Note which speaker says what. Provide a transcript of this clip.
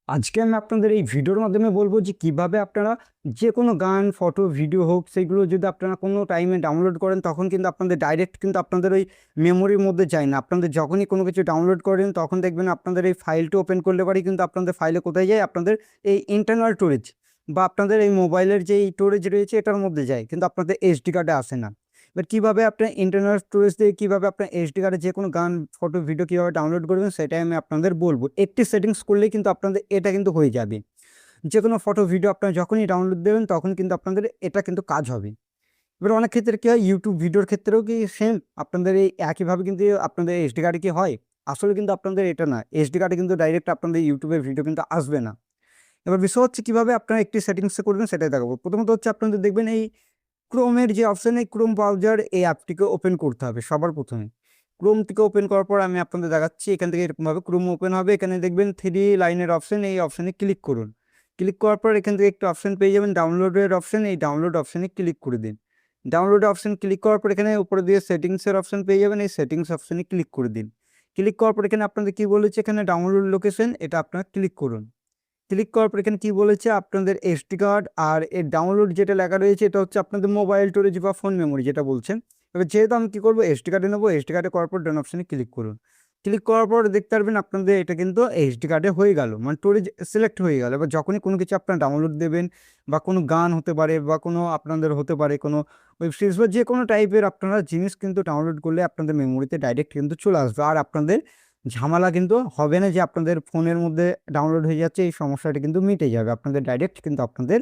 Speaker 1: আজকে আমি আপনাদের এই ভিডিওর মাধ্যমে বলবো যে কিভাবে আপনারা যে কোনো গান, ফটো, ভিডিও হোক সেগুলো যদি আপনারা কোনো টাইমে ডাউনলোড করেন তখন কিন্তু আপনাদের ডাইরেক্ট কিন্তু আপনাদের ওই মেমোরির মধ্যে যায় না। আপনাদের যখনই কোনো কিছু ডাউনলোড করেন তখন দেখবেন আপনাদের এই ফাইলটা ওপেন করলে পারেই কিন্তু আপনাদের ফাইলে কোথায় যায়, আপনাদের এই ইন্টারনাল স্টোরেজ বা আপনাদের এই মোবাইলের যে স্টোরেজ রয়েছে এটার মধ্যে যায়, কিন্তু আপনাদের এসডি কার্ডে আসে না। এবার কীভাবে আপনার ইন্টারনাল স্টোরেজ দিয়ে কীভাবে আপনার এসডি কার্ডে যে কোনো গান, ফটো, ভিডিও কীভাবে ডাউনলোড করবেন সেটাই আমি আপনাদের বলবো। একটি সেটিংস করলেই কিন্তু আপনাদের এটা কিন্তু হয়ে যাবে। যে কোনো ফটো, ভিডিও আপনারা যখনই ডাউনলোড দেবেন তখন কিন্তু আপনাদের এটা কিন্তু কাজ হবে। এবার অনেক ক্ষেত্রে কী হয়, ইউটিউব ভিডিওর ক্ষেত্রেও কি সেম আপনাদের এই একইভাবে কিন্তু আপনাদের এসডি কার্ডে কি হয়? আসলে কিন্তু আপনাদের এটা না। এসডি কার্ডে কিন্তু ডাইরেক্ট আপনাদের ইউটিউবের ভিডিও কিন্তু আসবে না। এবার বিষয় হচ্ছে কীভাবে আপনারা একটি সেটিংসে করবেন সেটাই দেখাবো। প্রথমত হচ্ছে আপনাদের দেখবেন এই ক্রোমের যে অপশন, এই ক্রোম ব্রাউজার এই অ্যাপটিকে ওপেন করতে হবে সবার প্রথমে। ক্রোমটিকে ওপেন করার পর আমি আপনাদের দেখাচ্ছি, এখান থেকে এরকমভাবে ক্রোম ওপেন হবে। এখানে দেখবেন 3 লাইনের অপশন, এই অপশনে ক্লিক করুন। ক্লিক করার পর এখান থেকে একটা অপশন পেয়ে যাবেন ডাউনলোডের অপশন, এই ডাউনলোড অপশনে ক্লিক করে দিন। ডাউনলোড অপশন ক্লিক করার পর এখানে উপরে দিয়ে সেটিংসের অপশন পেয়ে যাবেন, এই সেটিংস অপশনে ক্লিক করে দিন। ক্লিক করার পর এখানে আপনাদের কি বলেছে, এখানে ডাউনলোড লোকেশন এটা আপনারা ক্লিক করুন। ক্লিক করার পর এখানে কি বলেছে, আপনাদের এসডি কার্ড আর এর ডাউনলোড যেটা লেখা রয়েছে এটা হচ্ছে আপনাদের মোবাইল স্টোরেজ বা ফোন মেমোরি যেটা বলছেন। এবার যেহেতু আমি কী করবো, এসডি কার্ডে নেবো। এসডি কার্ডে করার পর ডান অপশনে ক্লিক করুন। ক্লিক করার পর দেখতে পারবেন আপনাদের এটা কিন্তু এসডি কার্ডে হয়ে গেল, মানে স্টোরেজ সিলেক্ট হয়ে গেল। এবার যখনই কোনো কিছু আপনারা ডাউনলোড দেবেন বা কোনো গান হতে পারে বা কোনো আপনাদের হতে পারে কোনো ওয়েব সিরিজ বা যে কোনো টাইপের আপনারা জিনিস কিন্তু ডাউনলোড করলে আপনাদের মেমোরিতে ডাইরেক্ট কিন্তু চলে আসবে। আর আপনাদের ঝামেলা কিন্তু হবে না যে আপনাদের ফোনের মধ্যে ডাউনলোড হয়ে যাচ্ছে, এই সমস্যাটা কিন্তু মিটে যাবে। আপনাদের ডাইরেক্ট কিন্তু আপনাদের